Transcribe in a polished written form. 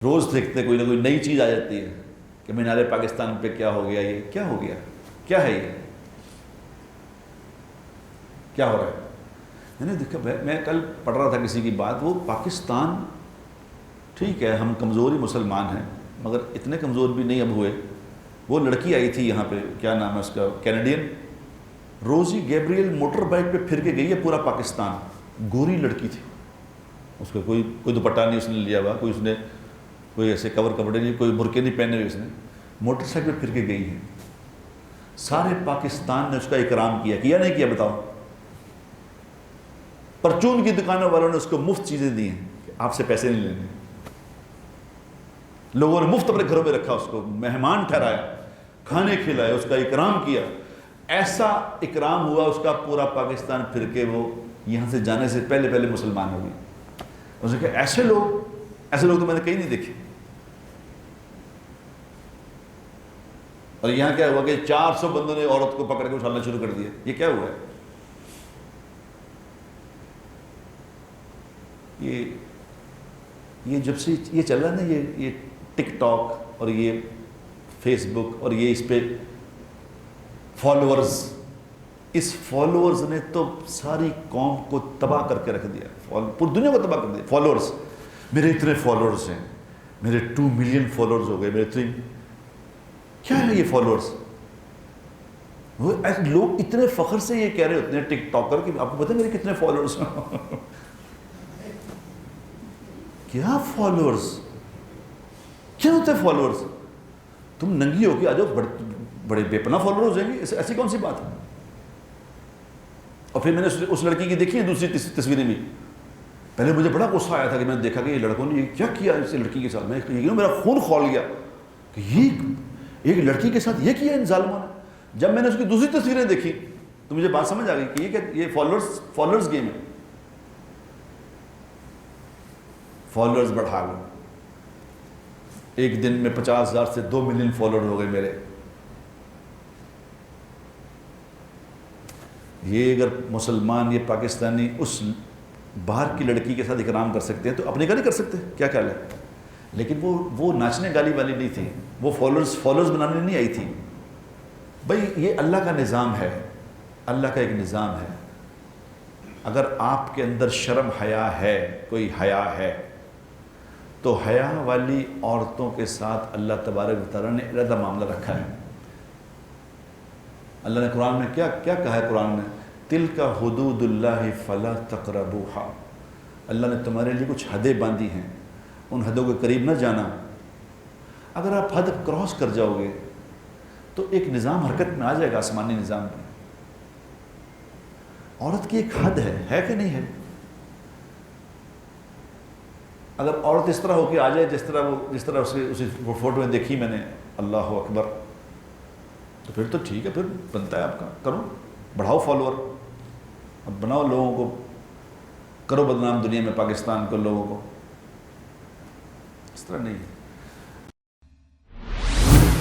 روز دیکھتے کوئی نہ کوئی نئی چیز آ جاتی ہے کہ مینار پاکستان پہ کیا ہو گیا، یہ کیا ہو گیا، کیا ہے یہ کیا ہو رہا ہے۔ میں نے دیکھا، میں کل پڑھ رہا تھا کسی کی بات، وہ پاکستان ٹھیک ہے ہم کمزوری مسلمان ہیں مگر اتنے کمزور بھی نہیں اب ہوئے۔ وہ لڑکی آئی تھی یہاں پہ، کیا نام ہے اس کا، کینیڈین، روزی گیبریل موٹر بائک پہ پھر کے گئی ہے پورا پاکستان، گوری لڑکی تھی، اس کا کوئی دوپٹہ نہیں اس نے لیا ہوا، کوئی اس نے کوئی ایسے کپڑے نہیں، کوئی برقعے نہیں پہنے ہوئے، اس نے موٹر سائیکل پہ پھر کے گئی ہے۔ سارے پاکستان نے اس کا اکرام کیا نہیں کیا بتاؤ؟ پرچون کی دکانوں والوں نے اس کو مفت چیزیں دی ہیں کہ آپ سے پیسے نہیں لینے، لوگوں نے مفت اپنے گھروں میں رکھا، اس کو مہمان ٹھہرایا، کھانے کھلائے، اس کا اکرام کیا۔ ایسا اکرام ہوا اس کا، پورا پاکستان پھر کے وہ یہاں سے جانے سے پہلے مسلمان ہو گئی۔ اس نے کہا ایسے لوگ تو میں نے کہیں نہیں دیکھے۔ اور یہاں کیا ہوا کہ 400 بندوں نے عورت کو پکڑ کے اچھالنا شروع کر دیا۔ یہ کیا ہوا ہے؟ یہ جب سے یہ چل رہا ہے نا، یہ ٹک ٹاک اور یہ فیس بک اور یہ اس پہ فالوورز، اس فالوورز نے تو ساری قوم کو تباہ کر کے رکھ دیا، پوری دنیا کو تباہ کر دیا۔ فالوورز، میرے اتنے فالوورز ہیں، میرے 2 ملین فالوورز ہو گئے، میرے 3، کیا ہے یہ فالوورز؟ وہ لوگ اتنے فخر سے یہ کہہ رہے ہوتے ہیں ٹک ٹاکر کہ آپ کو پتہ ہے میرے کتنے فالوورز ہیں؟ کیا فالوورز؟ کیا ہوتے ہیں فالوورز؟ تم ننگی ہو کے آ جاؤ، بڑے بے پناہ فالوورز ہو جائیں گے، ایسی کون سی بات ہے؟ اور پھر میں نے اس لڑکی کی دیکھی ہے دوسری تصویریں بھی، پہلے مجھے بڑا غصہ آیا تھا کہ میں نے دیکھا کہ یہ لڑکوں نے کیا کیا اس لڑکی کے ساتھ، میرا خون کھول گیا کہ یہ ایک لڑکی کے ساتھ یہ کیا ان ظالموں نے۔ جب میں نے اس کی دوسری تصویریں دیکھی تو مجھے بات سمجھ آ گئی کہ یہ فالوورز گیم ہے، فالوورز بڑھا لو۔ ایک دن میں 50,000 سے 2 ملین فالوور ہو گئے میرے۔ یہ اگر مسلمان، یہ پاکستانی اس باہر کی لڑکی کے ساتھ اکرام کر سکتے ہیں تو اپنے کا نہیں کر سکتے؟ کیا خیال ہے؟ لیکن وہ ناچنے گالی والی نہیں تھی، وہ فالوورز بنانے نہیں آئی تھی۔ بھائی یہ اللہ کا نظام ہے، اللہ کا ایک نظام ہے۔ اگر آپ کے اندر شرم حیا ہے، کوئی حیا ہے، تو حیا والی عورتوں کے ساتھ اللہ تبارک و تعالیٰ نے علیحدہ معاملہ رکھا ہے۔ اللہ نے قرآن میں کیا کہا ہے؟ قرآن میں تِلْکَ حُدُودُ اللَّهِ فَلَا تَقْرَبُوهَا، اللہ نے تمہارے لیے کچھ حدیں باندھی ہیں، ان حدوں کے قریب نہ جانا۔ اگر آپ حد کراس کر جاؤ گے تو ایک نظام حرکت میں آ جائے گا، آسمانی نظام میں۔ عورت کی ایک حد ہے کہ نہیں ہے؟ اگر عورت اس طرح ہو کے آ جائے جس طرح اسی فوٹو میں دیکھی میں نے، اللہ اکبر، تو پھر تو ٹھیک ہے، پھر بنتا ہے آپ کا، کرو، بڑھاؤ فالوور، اب بناؤ، لوگوں کو کرو بدنام دنیا میں، پاکستان کو، لوگوں کو۔ اس طرح نہیں ہے۔